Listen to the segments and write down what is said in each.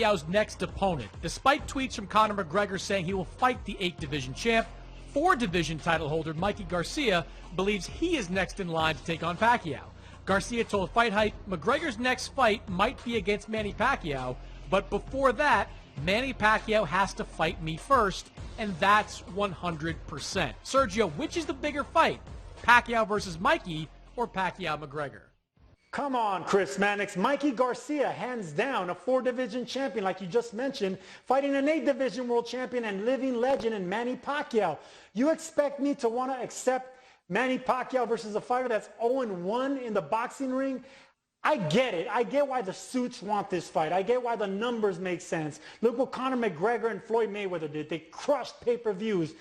Pacquiao's next opponent. Despite tweets from Conor McGregor saying he will fight the 8th division champ, 4 division title holder Mikey Garcia believes he is next in line to take on Pacquiao. Garcia told Fight Hype McGregor's next fight might be against Manny Pacquiao, but before that, Manny Pacquiao has to fight me first, and that's 100%. Sergio, which is the bigger fight, Pacquiao versus Mikey or Pacquiao-McGregor? Come on, Chris Mannix. Mikey Garcia, hands down, a 4-division champion, like you just mentioned, fighting an 8-division world champion and living legend in Manny Pacquiao. You expect me to want to accept Manny Pacquiao versus a fighter that's 0-1 in the boxing ring? I get it. I get why the suits want this fight. I get why the numbers make sense. Look what Conor McGregor and Floyd Mayweather did. They crushed pay-per-views.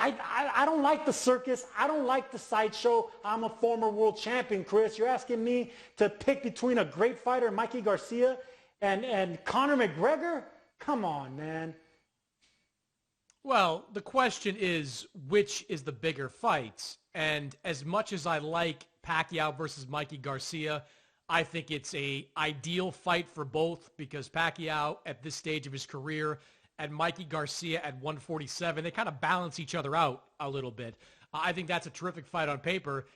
I don't like the circus. I don't like the sideshow. I'm a former world champion, Chris. You're asking me to pick between a great fighter, Mikey Garcia, and Conor McGregor? Come on, man. Well, the question is, which is the bigger fight? And as much as I like Pacquiao versus Mikey Garcia, I think it's an ideal fight for both because Pacquiao at this stage of his career and Mikey Garcia at 147, they kind of balance each other out a little bit. I think that's a terrific fight on paper.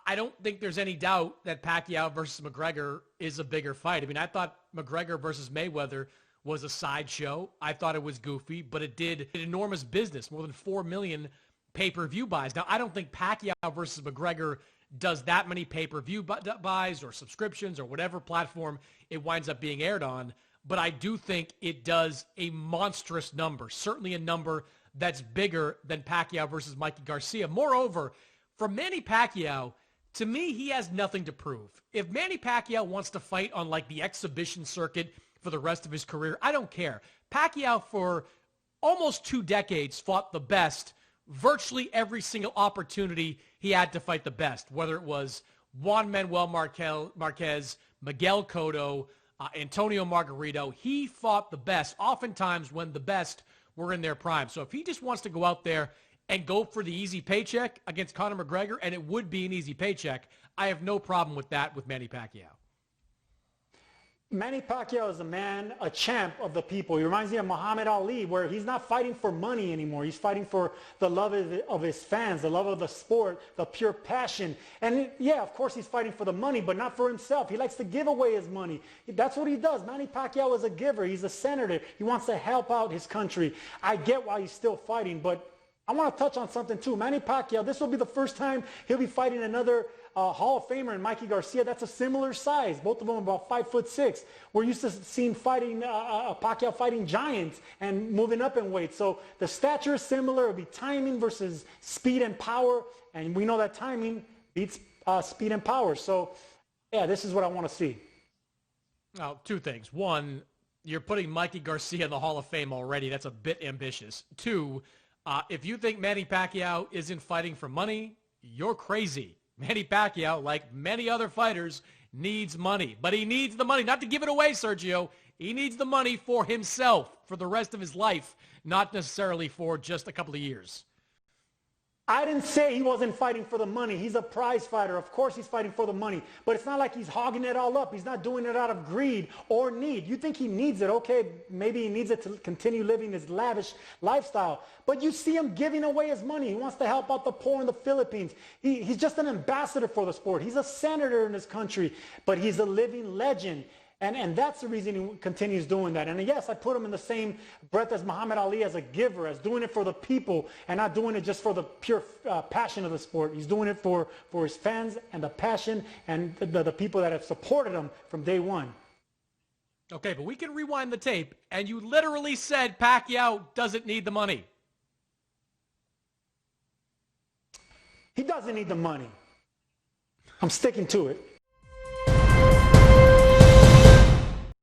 I don't think there's any doubt that Pacquiao versus McGregor is a bigger fight. I mean, I thought McGregor versus Mayweather was a sideshow. I thought it was goofy, but it did enormous business, more than 4 million pay-per-view buys. Now, I don't think Pacquiao versus McGregor does that many pay-per-view buys or subscriptions or whatever platform it winds up being aired on, but I do think it does a monstrous number, certainly a number that's bigger than Pacquiao versus Mikey Garcia. Moreover, for Manny Pacquiao, to me, he has nothing to prove. If Manny Pacquiao wants to fight on like the exhibition circuit for the rest of his career, I don't care. Pacquiao for almost 2 decades fought the best virtually every single opportunity he had to fight the best, whether it was Juan Manuel Marquez, Miguel Cotto, Antonio Margarito. He fought the best, oftentimes when the best were in their prime. So if he just wants to go out there and go for the easy paycheck against Conor McGregor, and it would be an easy paycheck, I have no problem with that with Manny Pacquiao. Manny Pacquiao is a man, a champ of the people. He reminds me of Muhammad Ali, where he's not fighting for money anymore. He's fighting for the love of his fans, the love of the sport, the pure passion. And yeah, of course he's fighting for the money, but not for himself. He likes to give away his money. That's what he does. Manny Pacquiao is a giver. He's a senator. He wants to help out his country. I get why he's still fighting, but I want to touch on something too. Manny Pacquiao, this will be the first time he'll be fighting another Hall of Famer in Mikey Garcia. That's a similar size. Both of them about 5'6". We're used to seeing Pacquiao fighting giants and moving up in weight. So the stature is similar. It'll be timing versus speed and power. And we know that timing beats speed and power. So yeah, this is what I want to see. Now, 2 things. 1, you're putting Mikey Garcia in the Hall of Fame already. That's a bit ambitious. 2, if you think Manny Pacquiao isn't fighting for money, you're crazy. Manny Pacquiao, like many other fighters, needs money. But he needs the money, not to give it away, Sergio. He needs the money for himself, for the rest of his life, not necessarily for just a couple of years. I didn't say he wasn't fighting for the money. He's a prize fighter. Of course he's fighting for the money. But it's not like he's hogging it all up. He's not doing it out of greed or need. You think he needs it. Okay, maybe he needs it to continue living his lavish lifestyle. But you see him giving away his money. He wants to help out the poor in the Philippines. He's just an ambassador for the sport. He's a senator in his country. But he's a living legend. And that's the reason he continues doing that. And yes, I put him in the same breath as Muhammad Ali, as a giver, as doing it for the people and not doing it just for the pure passion of the sport. He's doing it for his fans and the passion and the people that have supported him from day one. Okay, but we can rewind the tape, and you literally said Pacquiao doesn't need the money. He doesn't need the money. I'm sticking to it.